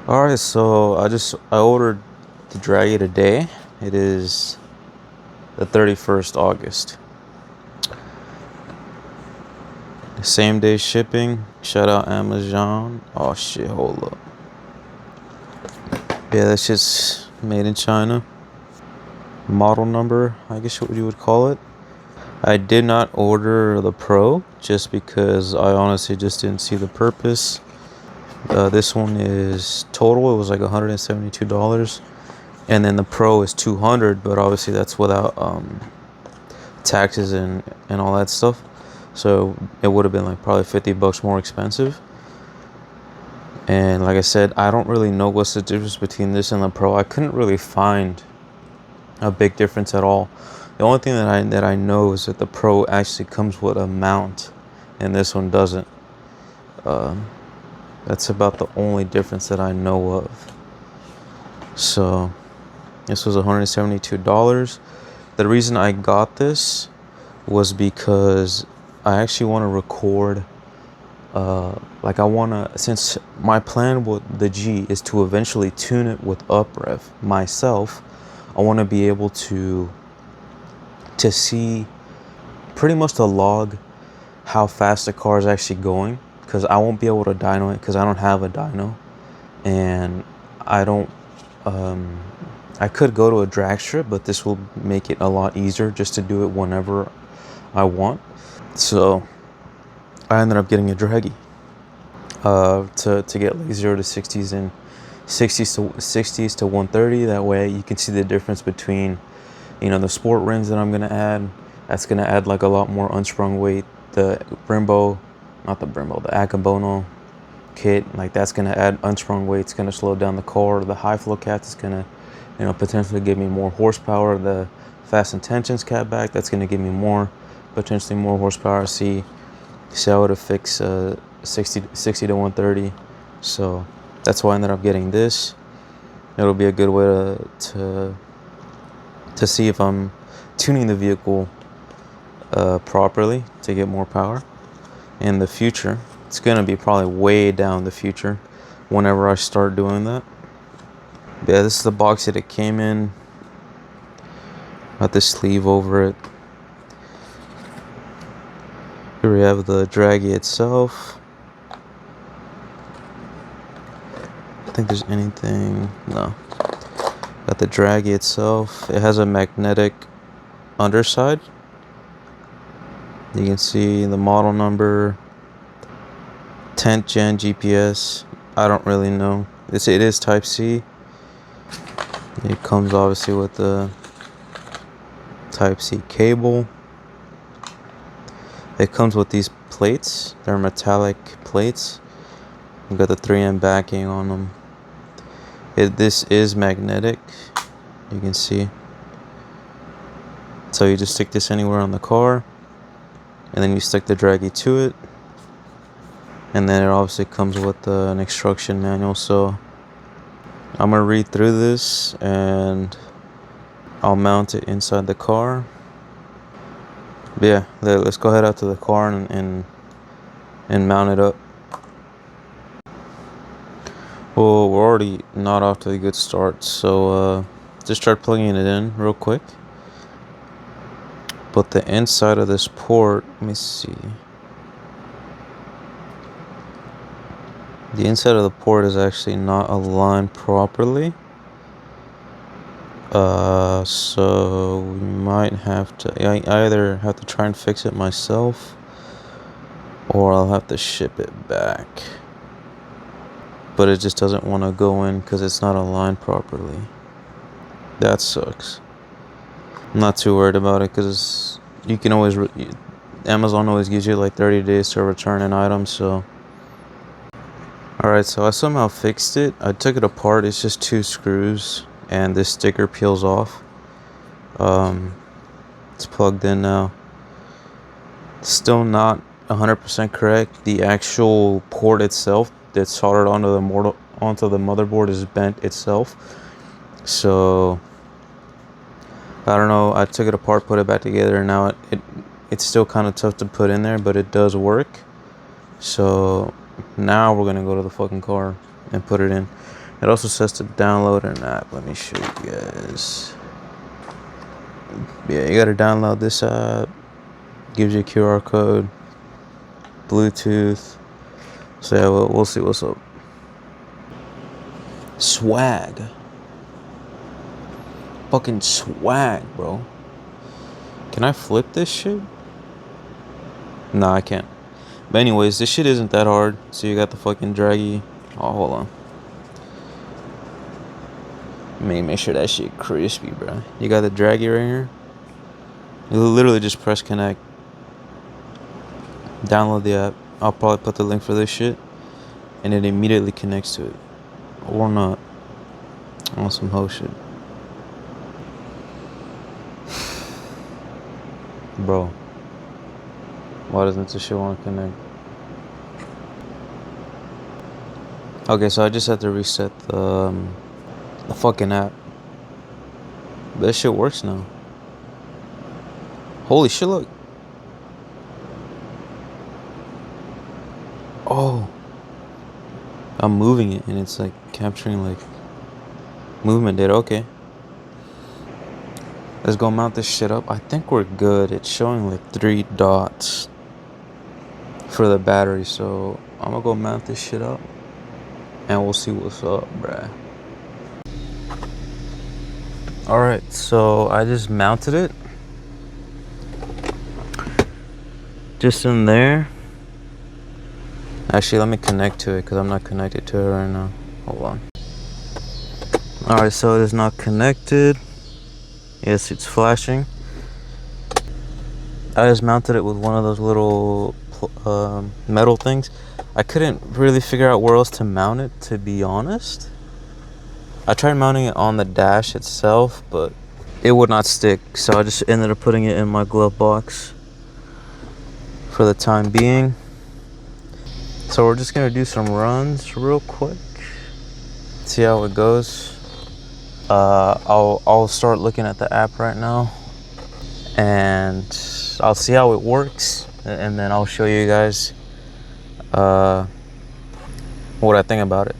All right, so I ordered the Dragy today. It is the 31st August. Same day shipping. Shout out Amazon. Oh shit, hold up. Yeah, that's just made in China. Model number, I guess what you would call it. I did not order the Pro just because I honestly just didn't see the purpose. This one is total. It was like $172, and then the Pro is $200, but obviously that's without taxes and all that stuff. So it would have been like probably $50 more expensive. And like I said, I don't really know what's the difference between this and the Pro. I couldn't really find a big difference at all. The only thing that I know is that the Pro actually comes with a mount, and this one doesn't. That's about the only difference that I know of. So this was $172. The reason I got this was because I actually want to record. Like I want to, since my plan with the G is to eventually tune it with uprev myself, I want to be able to see pretty much to log how fast the car is actually going, because I won't be able to dyno it because I don't have a dyno, and I don't I could go to a drag strip, but this will make it a lot easier just to do it whenever I want. So I ended up getting a Dragy to get like 0 to 60s and 60s to 130. That way you can see the difference between, you know, the sport rims that I'm gonna add. That's gonna add like a lot more unsprung weight. The Akabono kit, like that's gonna add unsprung weight. It's gonna slow down the car. The high flow cat is gonna, you know, potentially give me more horsepower. The fast intentions catback, that's gonna give me potentially more horsepower. See how it affects 60 to 130. So that's why I ended up getting this. It'll be a good way to see if I'm tuning the vehicle properly to get more power in the future. It's gonna be probably way down the future whenever I start doing that. But yeah, this is the box that it came in. Got this sleeve over it. Here we have the Dragy itself. I think there's anything. No. Got the Dragy itself. It has a magnetic underside. You can see the model number, 10th gen GPS. I don't really know. It is Type C. It comes obviously with the Type C cable. It comes with these plates. They're metallic plates. We've got the 3M backing on them. This is magnetic, you can see. So you just stick this anywhere on the car, and then you stick the Dragy to it, and then it obviously comes with an instruction manual. So I'm gonna read through this and I'll mount it inside the car. But yeah, let's go head out to the car and mount it up. Well, we're already not off to a good start, so just start plugging it in real quick. But the inside of this port, let me see. The inside of the port is actually not aligned properly. So we might have to, I either have to try and fix it myself, or I'll have to ship it back. But it just doesn't want to go in because it's not aligned properly. That sucks. I'm not too worried about it because you can always, Amazon always gives you like 30 days to return an item. So alright, so I somehow fixed it. I took it apart. It's just 2 screws and this sticker peels off. It's plugged in now. Still not 100% correct. The actual port itself that's soldered onto the motherboard is bent itself. So I don't know. I took it apart, put it back together, and now it's still kind of tough to put in there, but it does work. So now we're gonna go to the fucking car and put it in. It also says to download an app. Let me show you guys. Yeah, you gotta download this app. Gives you a QR code, Bluetooth. So yeah, we'll see what's up. Swag. Fucking swag, bro. Can I flip this shit? No, I can't. But anyways, this shit isn't that hard. So you got the fucking Dragy. Oh, hold on. Make sure that shit crispy, bro. You got the Dragy right here. You literally just press connect. Download the app. I'll probably put the link for this shit. And it immediately connects to it. Or not. On some hoe shit. Bro. Why doesn't this shit want to connect? Okay, so I just had to reset the fucking app. That shit works now. Holy shit, look. Oh. I'm moving it and it's like capturing like movement data. Okay. Let's go mount this shit up. I think we're good. It's showing like 3 dots for the battery. So I'm gonna go mount this shit up and we'll see what's up, bruh. Alright, so I just mounted it. Just in there. Actually, let me connect to it because I'm not connected to it right now. Hold on. Alright, so it is not connected. Yes, it's flashing. I just mounted it with one of those little metal things. I couldn't really figure out where else to mount it, to be honest. I tried mounting it on the dash itself, but it would not stick. So I just ended up putting it in my glove box for the time being. So we're just gonna do some runs real quick, see how it goes. I'll start looking at the app right now, and I'll see how it works, and then I'll show you guys what I think about it.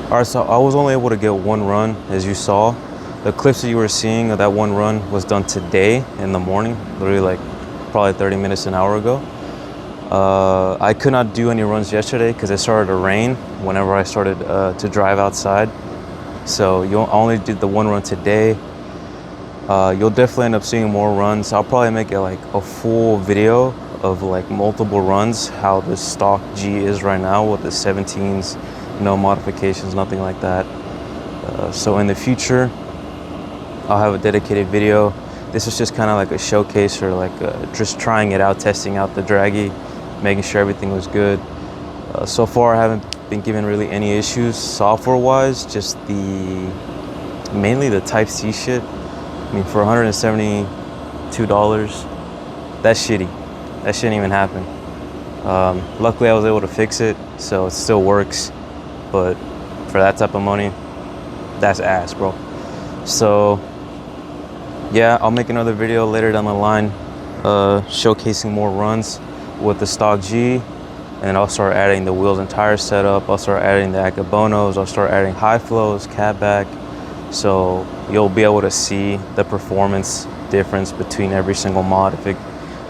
Alright, so I was only able to get one run, as you saw. The clips that you were seeing of that one run was done today in the morning, literally like probably 30 minutes, an hour ago. I could not do any runs yesterday because it started to rain whenever I started to drive outside. So I only did the one run today. You'll definitely end up seeing more runs. I'll probably make it like a full video of like multiple runs, how the stock G is right now with the 17s. No modifications, nothing like that. So in the future, I'll have a dedicated video. This is just kind of like a showcase, or like just trying it out, testing out the Dragy, making sure everything was good. So far, I haven't been given really any issues software-wise. Just mainly the Type-C shit. I mean, for $172, that's shitty. That shouldn't even happen. Luckily, I was able to fix it, so it still works. But for that type of money, that's ass, bro. So yeah, I'll make another video later down the line showcasing more runs with the stock G, and I'll start adding the wheels and tire setup. I'll start adding the Akabonos. I'll start adding high flows, catback. So you'll be able to see the performance difference between every single mod. If it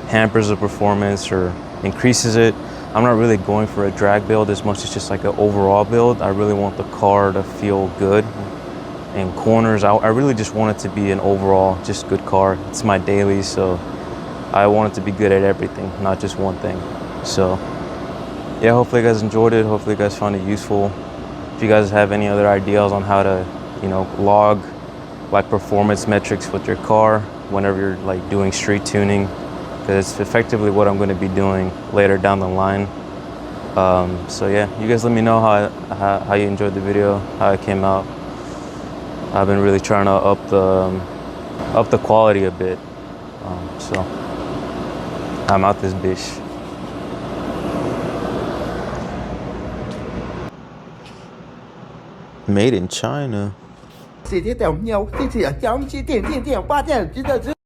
hampers the performance or increases it. I'm not really going for a drag build as much as just like an overall build. I really want the car to feel good in corners. I really just want it to be an overall just good car. It's my daily, so I want it to be good at everything, not just one thing. So yeah, hopefully you guys enjoyed it. Hopefully you guys found it useful. If you guys have any other ideas on how to, you know, log like performance metrics with your car whenever you're like doing street tuning, because it's effectively what I'm going to be doing later down the line. So yeah, you guys let me know how you enjoyed the video, how it came out. I've been really trying to up the quality a bit. So I'm out this bitch. Made in China.